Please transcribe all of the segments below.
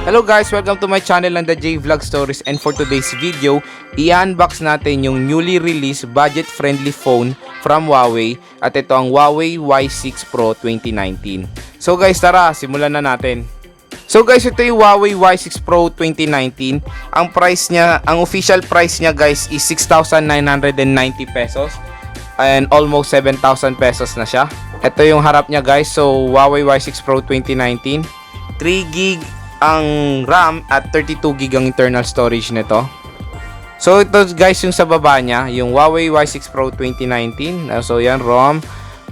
Hello guys, welcome to my channel on the J Vlog Stories, and for today's video, i-unbox natin yung newly released budget-friendly phone from Huawei at ito ang Huawei Y6 Pro 2019. So guys, tara, simulan na natin. So guys, ito yung Huawei Y6 Pro 2019. Ang price niya, ang official price niya guys is 6,990 pesos and almost 7,000 pesos na siya. Ito yung harap niya guys. So Huawei Y6 Pro 2019, 3GB ang RAM at 32GB ang internal storage nito. So ito guys yung sa baba niya, yung Huawei Y6 Pro 2019. So yan, ROM,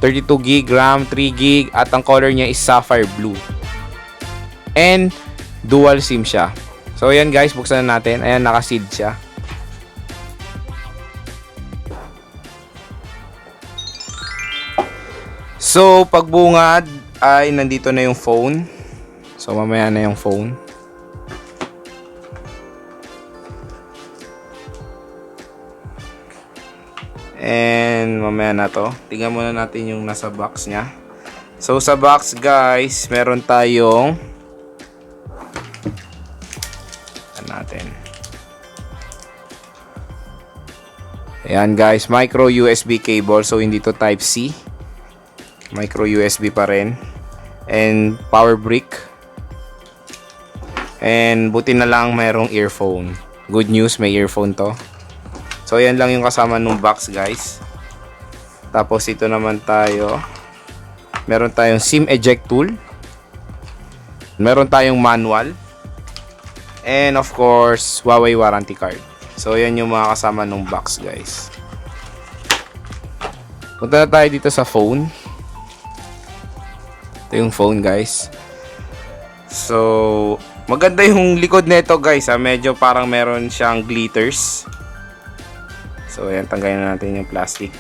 32GB, RAM, 3GB at ang color niya is sapphire blue. And dual SIM siya. So yan guys, buksan na natin. Ayan, naka-sealed siya. So pagbungad ay nandito na yung phone. So mamaya na yung phone. And mamaya na to. Tingnan muna natin yung nasa box niya. So sa box guys, meron tayong natin. Ayan guys, micro USB cable. So hindi to type C. Micro USB pa rin. And power brick. And buti na lang mayroong earphone. Good news, may earphone to. So yan lang yung kasama nung box guys. Tapos ito naman tayo. Meron tayong SIM eject tool. Meron tayong manual. And of course, Huawei warranty card. So yan yung mga kasama nung box guys. Punta na tayo dito sa phone. Ito yung phone guys. So maganda yung likod nito guys ha. Medyo parang meron siyang glitters. So ayan, tanggalin na natin yung plastic.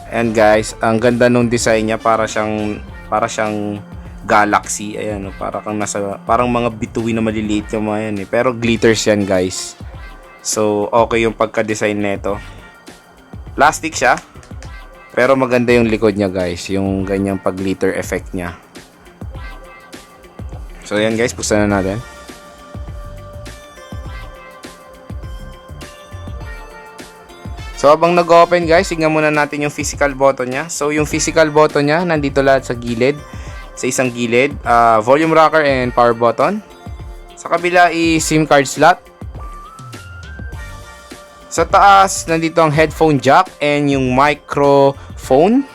And guys, ang ganda nung design niya, para siyang galaxy. Ayan, parang mga bituin na maliliit yung mga yan eh. Pero glitters yan guys. So okay yung pagka-design nito. Plastic siya. Pero maganda yung likod niya guys, yung ganyang pag-glitter effect niya. So yan guys, buksan na natin. So habang nag-open guys, tingnan muna natin yung physical button niya. So yung physical button niya, nandito lahat sa gilid. Sa isang gilid, volume rocker and power button. Sa kabila is SIM card slot. Sa taas, nandito ang headphone jack and yung microphone.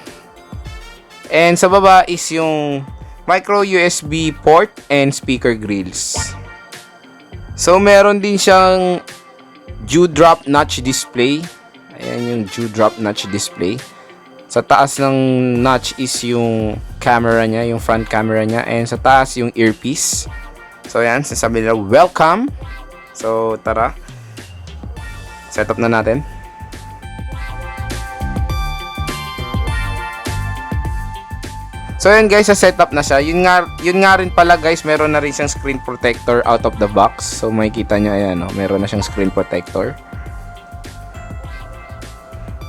And sa baba is yung micro USB port and speaker grills. So meron din siyang dewdrop notch display. Ayan yung dewdrop notch display. Sa taas ng notch is yung camera niya, yung front camera niya, and sa taas yung earpiece. So ayan, sinasabi nila welcome. So tara, setup na natin. So yun guys, sa setup na siya. Yun nga rin pala guys, meron na rin siyang screen protector out of the box. So makikita nyo, ayan, meron na siyang screen protector.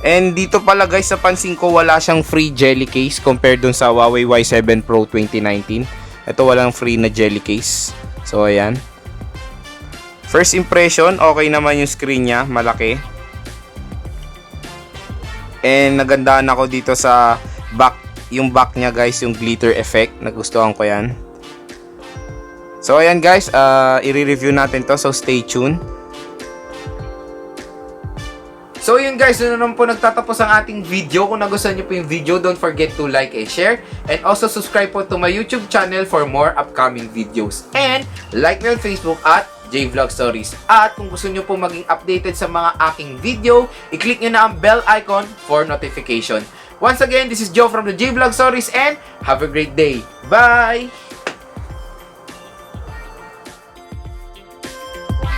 And dito pala guys, sa pansin ko, wala siyang free jelly case compared dun sa Huawei Y7 Pro 2019. Ito walang free na jelly case. So ayan. First impression, okay naman yung screen niya, malaki. And nagandahan ako dito sa back. Yung back niya guys, yung glitter effect, nagustuhan ko yan. So ayan guys, i-review natin to, so stay tuned. So yun guys, yun naman po nagtatapos ang ating video. Kung nagustuhan nyo po yung video, don't forget to like and share. And also subscribe po to my YouTube channel for more upcoming videos. And like me on Facebook at J Vlog Stories. At kung gusto nyo po maging updated sa mga aking video, i-click nyo na ang bell icon for notification. Once again, this is Joe from the J Vlog Stories, and have a great day. Bye!